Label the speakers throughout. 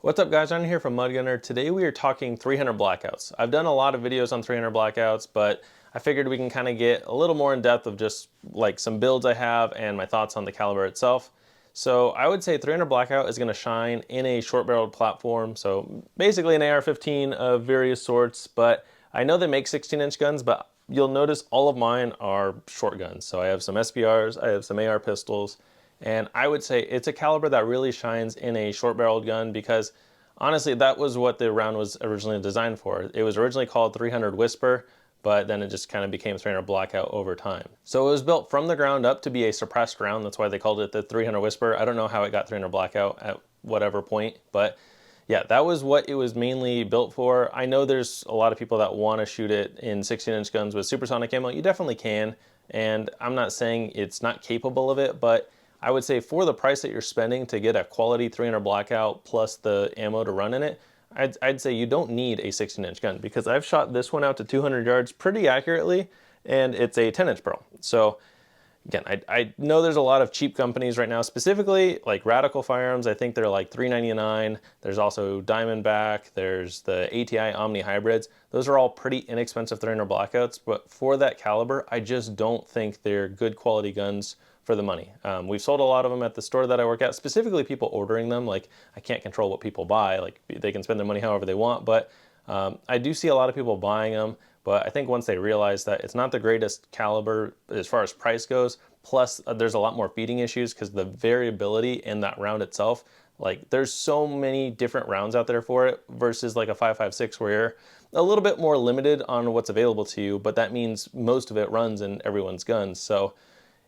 Speaker 1: What's up guys, I'm here from Mudgunner. Today we are talking 300 blackouts. I've done a lot of videos on 300 blackouts, but I figured we can kind of get a little more in depth of just like some builds I have and my thoughts on the caliber itself. So I would say 300 blackout is going to shine in a short barreled platform. So basically an AR-15 of various sorts, but I know they make 16-inch guns, but you'll notice all of mine are short guns. So I have some SPRs, I have some AR pistols, and I would say it's a caliber that really shines in a short barreled gun because honestly, that was what the round was originally designed for. It was originally called 300 Whisper, but then it just kind of became 300 Blackout over time. So it was built from the ground up to be a suppressed round. That's why they called it the 300 Whisper. I don't know how it got 300 Blackout at whatever point, but yeah, that was what it was mainly built for. I know there's a lot of people that want to shoot it in 16-inch guns with supersonic ammo. You definitely can, and I'm not saying it's not capable of it, but I would say for the price that you're spending to get a quality 300 Blackout plus the ammo to run in it, I'd say you don't need a 16-inch gun because I've shot this one out to 200 yards pretty accurately, and it's a 10-inch barrel. So again, I know there's a lot of cheap companies right now, specifically like Radical Firearms. I think they're like $3.99. There's also Diamondback. There's the ATI Omni Hybrids. Those are all pretty inexpensive 300 Blackouts, but for that caliber, I just don't think they're good quality guns for the money. We've sold a lot of them at the store that I work at, specifically people ordering them. Like, I can't control what people buy. Like, they can spend their money however they want, but I do see a lot of people buying them. But I think once they realize that it's not the greatest caliber as far as price goes, plus there's a lot more feeding issues because the variability in that round itself, like there's so many different rounds out there for it versus like a 5.56 where you're a little bit more limited on what's available to you, but that means most of it runs in everyone's guns. So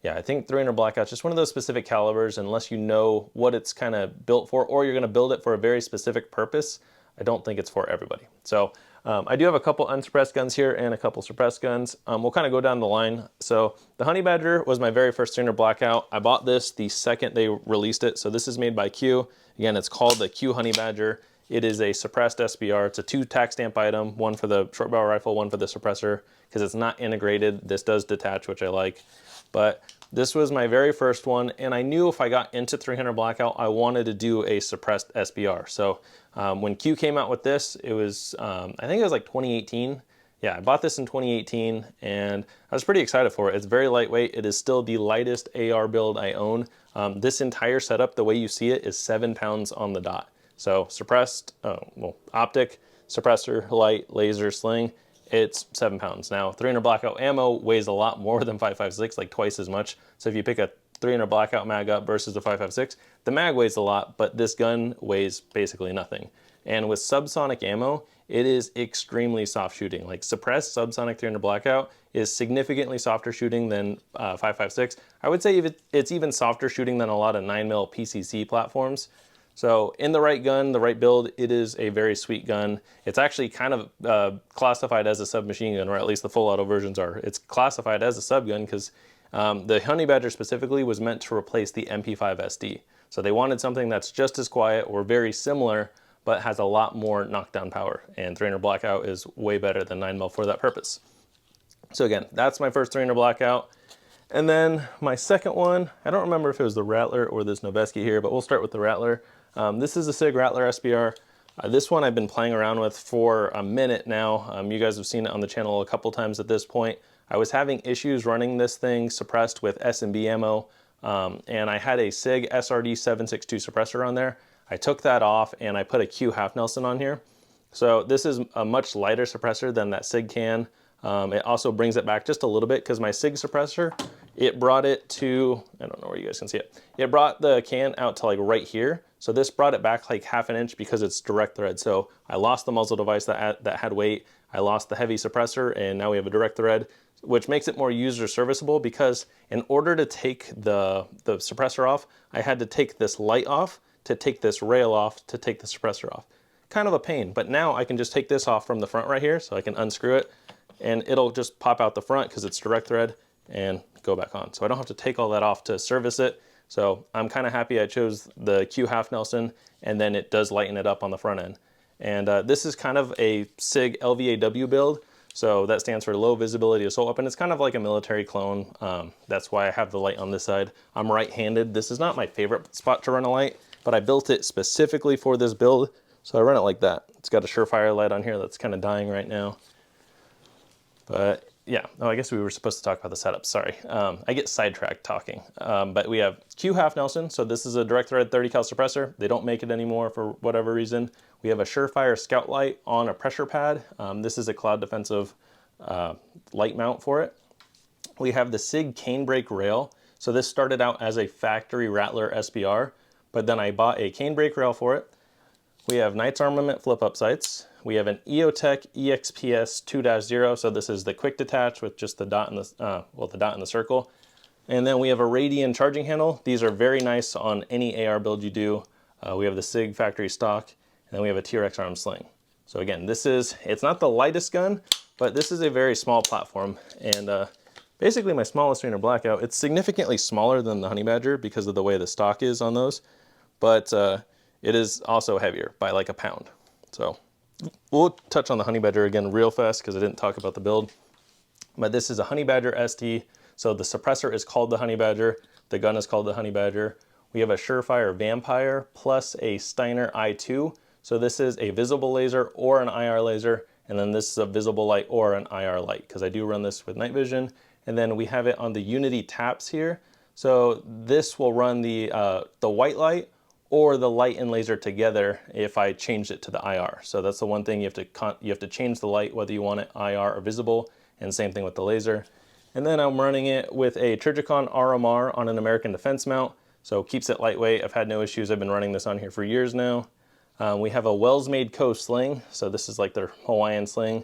Speaker 1: yeah, I think 300 Blackout's just one of those specific calibers, unless you know what it's kind of built for, or you're gonna build it for a very specific purpose, I don't think it's for everybody. So I do have a couple unsuppressed guns here and a couple suppressed guns. We'll kind of go down the line. So the Honey Badger was my very first 300 Blackout. I bought this the second they released it. So this is made by Q. Again, it's called the Q Honey Badger. It is a suppressed SPR. It's a 2 tack stamp item, one for the short barrel rifle, one for the suppressor, because it's not integrated. This does detach, which I like. But this was my very first one, and I knew if I got into 300 Blackout, I wanted to do a suppressed SPR. So when Q came out with this, it was, I think it was like 2018. Yeah, I bought this in 2018, and I was pretty excited for it. It's very lightweight. It is still the lightest AR build I own. This entire setup, the way you see it, is 7 pounds on the dot. So suppressed, well, optic, suppressor, light, laser, sling, it's 7 pounds. Now, 300 Blackout ammo weighs a lot more than 5.56, like twice as much. So if you pick a 300 Blackout mag up versus a 5.56, the mag weighs a lot, but this gun weighs basically nothing. And with subsonic ammo, it is extremely soft shooting. Like suppressed subsonic 300 Blackout is significantly softer shooting than 5.56. I would say it's even softer shooting than a lot of 9mm PCC platforms. So in the right gun, the right build, it is a very sweet gun. It's actually kind of classified as a submachine gun, or at least the full auto versions are. It's classified as a subgun because the Honey Badger specifically was meant to replace the MP5 SD. So they wanted something that's just as quiet or very similar, but has a lot more knockdown power. And 300 Blackout is way better than 9mm for that purpose. So again, that's my first 300 Blackout. And then my second one, I don't remember if it was the Rattler or this Noveski here, but we'll start with the Rattler. This is a Sig Rattler SPR. This one I've been playing around with for a minute now. You guys have seen it on the channel a couple times at this point. I was having issues running this thing suppressed with S&B ammo, and I had a Sig SRD 762 suppressor on there. I took that off and I put a Q Half Nelson on here. So this is a much lighter suppressor than that Sig can. It also brings it back just a little bit because my Sig suppressor, it brought it to, I don't know where you guys can see it. It brought the can out to like right here. So this brought it back like 1/2 inch because it's direct thread. So I lost the muzzle device that had weight. I lost the heavy suppressor, and now we have a direct thread, which makes it more user serviceable because in order to take the suppressor off, I had to take this light off, to take this rail off, to take the suppressor off. Kind of a pain, but now I can just take this off from the front right here, so I can unscrew it, and it'll just pop out the front because it's direct thread and go back on. So I don't have to take all that off to service it. So I'm kind of happy I chose the Q Half Nelson, and then it does lighten it up on the front end. And this is kind of a SIG LVAW build. So that stands for low visibility assault weapon. It's kind of like a military clone. That's why I have the light on this side. I'm right-handed. This is not my favorite spot to run a light. but I built it specifically for this build, so I run it like that. It's got a Surefire light on here that's kind of dying right now. But yeah, oh, I guess we were supposed to talk about the setup, sorry. I get sidetracked talking. But we have Q half Nelson, so this is a direct thread 30 cal suppressor. They don't make it anymore for whatever reason. We have a Surefire scout light on a pressure pad. This is a cloud defensive light mount for it. We have the Sig cane brake rail. So this started out as a factory Rattler SPR, but then I bought a cane brake rail for it. We have Knights Armament flip-up sights. We have an EOTech EXPS 2-0, so this is the quick detach with just the dot in the, the dot in the circle. And then we have a Radian charging handle. These are very nice on any AR build you do. We have the Sig factory stock, and then we have a TRX arm sling. So again, it's not the lightest gun, but this is a very small platform. And basically my smallest 300 Blackout, it's significantly smaller than the Honey Badger because of the way the stock is on those, but it is also heavier by like a pound. So we'll touch on the Honey Badger again real fast because I didn't talk about the build. But this is a Honey Badger ST. So the suppressor is called the Honey Badger. The gun is called the Honey Badger. We have a Surefire Vampire plus a Steiner i2. So this is a visible laser or an IR laser. And then this is a visible light or an IR light because I do run this with night vision. And then we have it on the Unity taps here. So this will run the white light or the light and laser together if I changed it to the IR. So that's the one thing you have to change the light whether you want it IR or visible, and same thing with the laser. And then I'm running it with a Trijicon RMR on an American Defense mount, so keeps it lightweight. I've had no issues. I've been running this on here for years now. We have a Wells Made Co sling, so this is like their Hawaiian sling.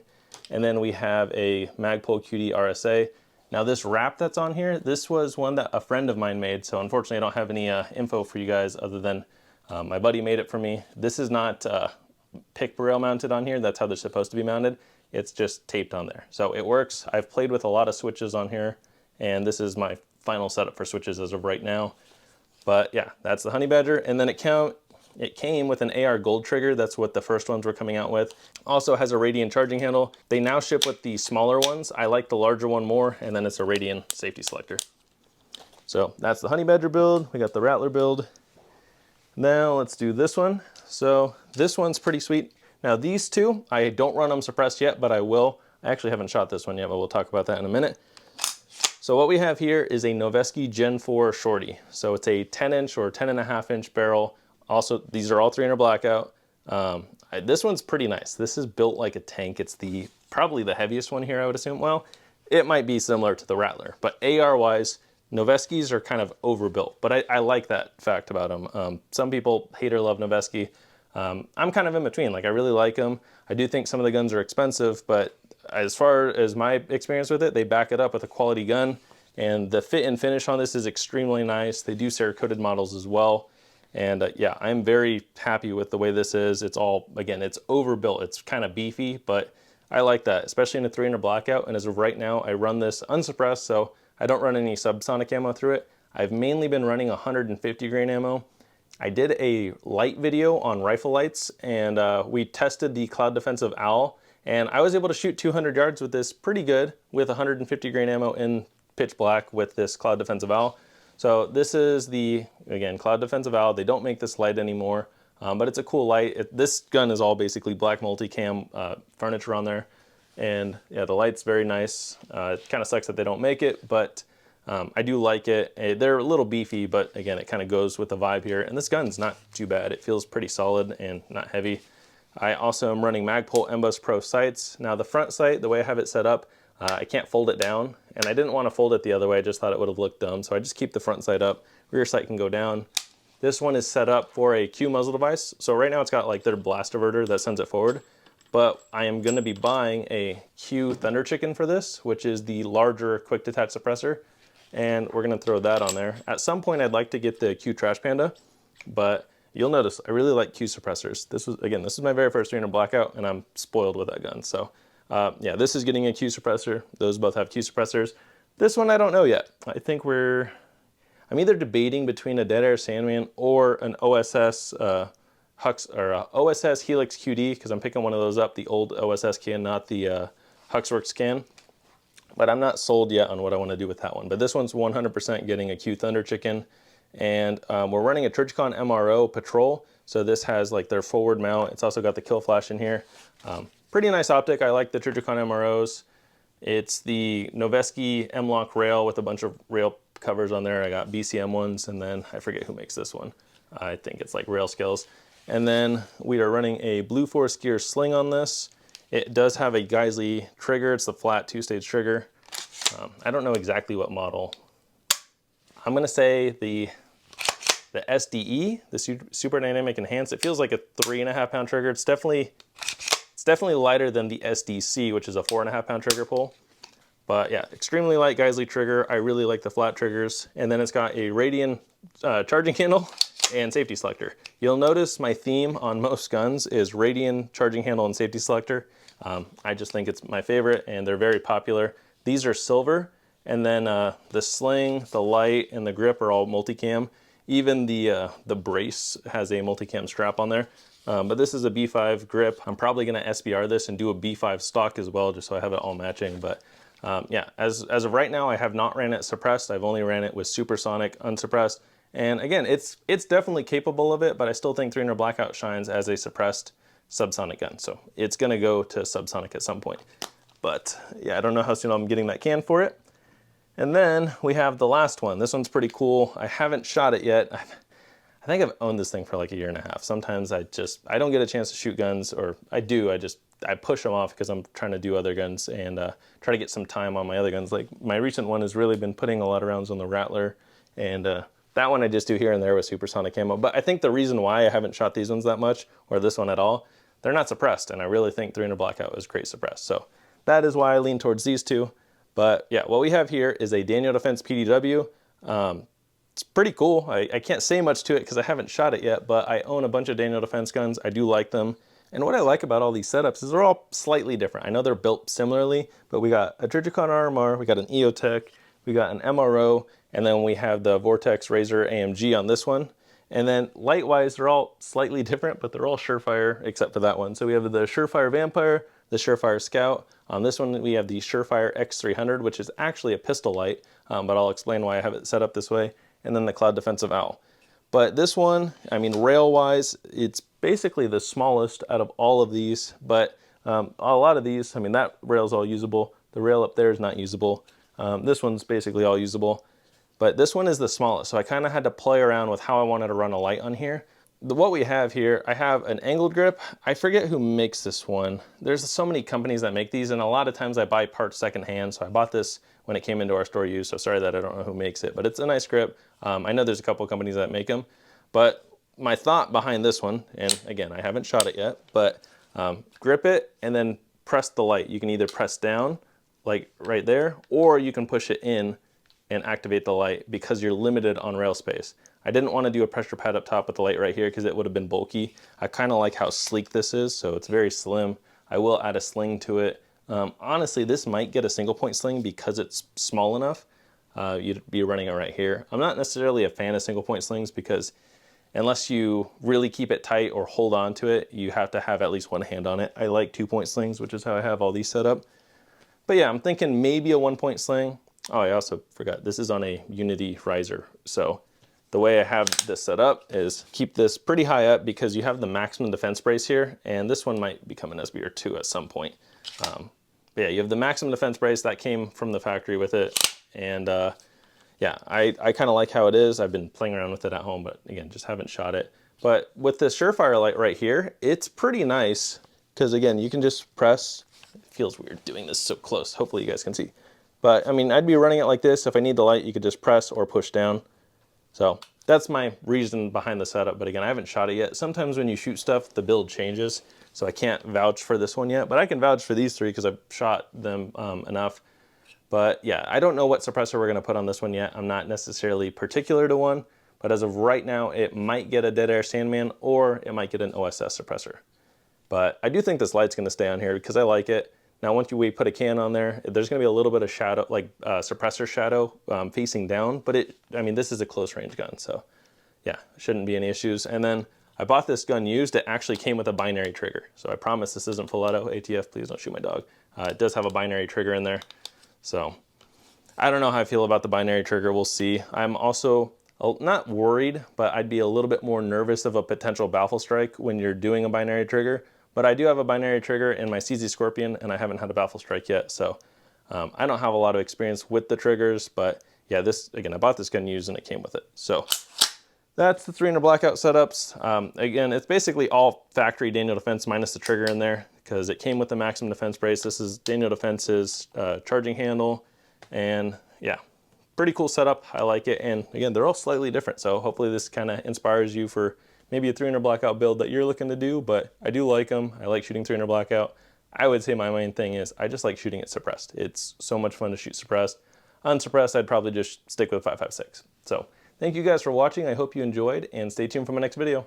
Speaker 1: And then we have a Magpul QD RSA. Now this wrap that's on here, this was one that a friend of mine made, so unfortunately I don't have any info for you guys other than my buddy made it for me. This is not pick rail mounted on here. That's how they're supposed to be mounted. It's just taped on there. So it works. I've played with a lot of switches on here, and this is my final setup for switches as of right now. But yeah, that's the Honey Badger. And then it came with an AR gold trigger. That's what the first ones were coming out with. Also has a Radian charging handle. They now ship with the smaller ones. I like the larger one more, and then it's a Radian safety selector. So that's the Honey Badger build. We got the Rattler build. Now let's do this one. So this one's pretty sweet. Now these two, I don't run them suppressed yet, but I will. I actually haven't shot this one yet, but we'll talk about that in a minute. So what we have here is a Noveske Gen 4 Shorty. So it's a 10-inch or 10.5-inch barrel. Also, these are all 300 Blackout. This one's pretty nice. This is built like a tank. It's probably the heaviest one here, I would assume. Well, it might be similar to the Rattler, but AR-wise, Noveskes are kind of overbuilt, but I like that fact about them. Some people hate or love Noveske. I'm kind of in between. Like, I really like them. I do think some of the guns are expensive, but as far as my experience with it, they back it up with a quality gun, and the fit and finish on this is extremely nice. They do Cerakoted models as well, and yeah, I'm very happy with the way this is. It's all, again, it's overbuilt. It's kind of beefy, but I like that, especially in a 300 Blackout, and as of right now, I run this unsuppressed, so I don't run any subsonic ammo through it. I've mainly been running 150 grain ammo. I did a light video on rifle lights, and we tested the Cloud Defensive Owl, and I was able to shoot 200 yards with this pretty good with 150 grain ammo in pitch black with this Cloud Defensive Owl. So this is the, again, Cloud Defensive Owl. They don't make this light anymore, but it's a cool light. This gun is all basically black multicam furniture on there. And yeah, the light's very nice. It kind of sucks that they don't make it, but I do like it. They're a little beefy, but again, it kind of goes with the vibe here. And this gun's not too bad. It feels pretty solid and not heavy. I also am running Magpul MBUS Pro sights. Now the front sight, the way I have it set up, I can't fold it down, and I didn't want to fold it the other way. I just thought it would have looked dumb. So I just keep the front sight up. Rear sight can go down. This one is set up for a Q muzzle device. So right now it's got like their blast diverter that sends it forward. But I am going to be buying a Q Thunder Chicken for this, which is the larger quick detach suppressor. And we're going to throw that on there. At some point, I'd like to get the Q Trash Panda, but you'll notice I really like Q suppressors. This is my very first 300 Blackout, and I'm spoiled with that gun. So yeah, this is getting a Q suppressor. Those both have Q suppressors. This one, I don't know yet. I think I'm either debating between a Dead Air Sandman or an OSS OSS Helix QD, because I'm picking one of those up, the old OSS can, not the Huxworks can. But I'm not sold yet on what I want to do with that one. But this one's 100% getting a Q Thunder Chicken. And we're running a Trijicon MRO Patrol. So this has like their forward mount. It's also got the kill flash in here. Pretty nice optic. I like the Trijicon MROs. It's the Noveski M-Lock rail with a bunch of rail covers on there. I got BCM ones, and then I forget who makes this one. I think it's like Rail Skills. And then we are running a Blue Force Gear sling on this. It does have a Geisley trigger. It's the flat 2-stage trigger. I don't know exactly what model. I'm gonna say the SDE, the Super Dynamic Enhanced. It feels like a 3.5 pound trigger. It's definitely lighter than the SDC, which is a 4.5 pound trigger pull. But yeah, extremely light Geisley trigger. I really like the flat triggers. And then it's got a Radian charging handle and safety selector. You'll notice my theme on most guns is Radian charging handle and safety selector. I just think it's my favorite, and they're very popular. These are silver, and then the sling, the light, and the grip are all multicam. Even the brace has a multicam strap on there. But this is a B5 grip. I'm probably gonna SPR this and do a B5 stock as well, just so I have it all matching. But yeah, as of right now, I have not ran it suppressed. I've only ran it with supersonic unsuppressed. And again, it's definitely capable of it, but I still think 300 Blackout shines as a suppressed subsonic gun. So it's gonna go to subsonic at some point. But yeah, I don't know how soon I'm getting that can for it. And then we have the last one. This one's pretty cool. I haven't shot it yet. I think I've owned this thing for like 1.5 years. Sometimes I don't get a chance to shoot guns, or I do, I push them off because I'm trying to do other guns and try to get some time on my other guns. Like my recent one has really been putting a lot of rounds on the Rattler, and that one I just do here and there with supersonic camo. But I think the reason why I haven't shot these ones that much, or this one at all, they're not suppressed, and I really think 300 Blackout is great suppressed. So that is why I lean towards these two. But yeah, what we have here is a Daniel Defense PDW. It's pretty cool. I can't say much to it because I haven't shot it yet, but I own a bunch of Daniel Defense guns. I do like them. And what I like about all these setups is they're all slightly different. I know they're built similarly, but we got a Trijicon RMR, we got an EOTech, we got an MRO, and then we have the Vortex Razor AMG on this one. And then light-wise, they're all slightly different, but they're all Surefire except for that one. So we have the Surefire Vampire, the Surefire Scout. On this one, we have the Surefire X300, which is actually a pistol light, but I'll explain why I have it set up this way. And then the Cloud Defensive Owl. But this one, I mean, rail-wise, it's basically the smallest out of all of these, but a lot of these, I mean, that rail's all usable. The rail up there is not usable. This one's basically all usable. But this one is the smallest, so I kind of had to play around with how I wanted to run a light on here. What we have here, I have an angled grip. I forget who makes this one. There's so many companies that make these, and a lot of times I buy parts secondhand, so I bought this when it came into our store used, so sorry that I don't know who makes it, but it's a nice grip. I know there's a couple of companies that make them, but my thought behind this one, and again, I haven't shot it yet, but grip it and then press the light. You can either press down, like right there, or you can push it in and activate the light because you're limited on rail space. I didn't want to do a pressure pad up top with the light right here because it would have been bulky. I kind of like how sleek this is, so it's very slim. I will add a sling to it. Honestly, this might get a single point sling because it's small enough. You'd be running it right here. I'm not necessarily a fan of single point slings because unless you really keep it tight or hold on to it, you have to have at least one hand on it. I like 2-point slings, which is how I have all these set up. But yeah, I'm thinking maybe a 1-point sling. Oh, I also forgot, this is on a Unity riser. So the way I have this set up is keep this pretty high up because you have the maximum defense brace here, and this one might become an SPR 2 at some point. But yeah, you have the maximum defense brace that came from the factory with it. And yeah, I kind of like how it is. I've been playing around with it at home, but again, just haven't shot it. But with this Surefire light right here, it's pretty nice because again, you can just press. It feels weird doing this so close. Hopefully you guys can see. But I mean, I'd be running it like this. If I need the light, you could just press or push down. So that's my reason behind the setup. But again, I haven't shot it yet. Sometimes when you shoot stuff, the build changes. So I can't vouch for this one yet, but I can vouch for these three because I've shot them enough. But yeah, I don't know what suppressor we're gonna put on this one yet. I'm not necessarily particular to one, but as of right now, it might get a Dead Air Sandman or it might get an OSS suppressor. But I do think this light's gonna stay on here because I like it. Now, once we put a can on there, there's gonna be a little bit of shadow, like suppressor shadow facing down, but I mean, this is a close range gun, so yeah, shouldn't be any issues. And then I bought this gun used. It actually came with a binary trigger. So I promise this isn't full auto. ATF, please don't shoot my dog. It does have a binary trigger in there. So I don't know how I feel about the binary trigger. We'll see. I'm also not worried, but I'd be a little bit more nervous of a potential baffle strike when you're doing a binary trigger. But I do have a binary trigger in my CZ Scorpion, and I haven't had a baffle strike yet, so I don't have a lot of experience with the triggers, but yeah, this, again, I bought this gun used and it came with it. So that's the 300 Blackout setups. Again, it's basically all factory Daniel Defense minus the trigger in there, because it came with the Maximum Defense brace. This is Daniel Defense's charging handle, and yeah, pretty cool setup. I like it, and again, they're all slightly different, so hopefully this kind of inspires you for maybe a 300 Blackout build that you're looking to do, but I do like them. I like shooting 300 Blackout. I would say my main thing is I just like shooting it suppressed. It's so much fun to shoot suppressed. Unsuppressed, I'd probably just stick with 5.56. So thank you guys for watching. I hope you enjoyed, and stay tuned for my next video.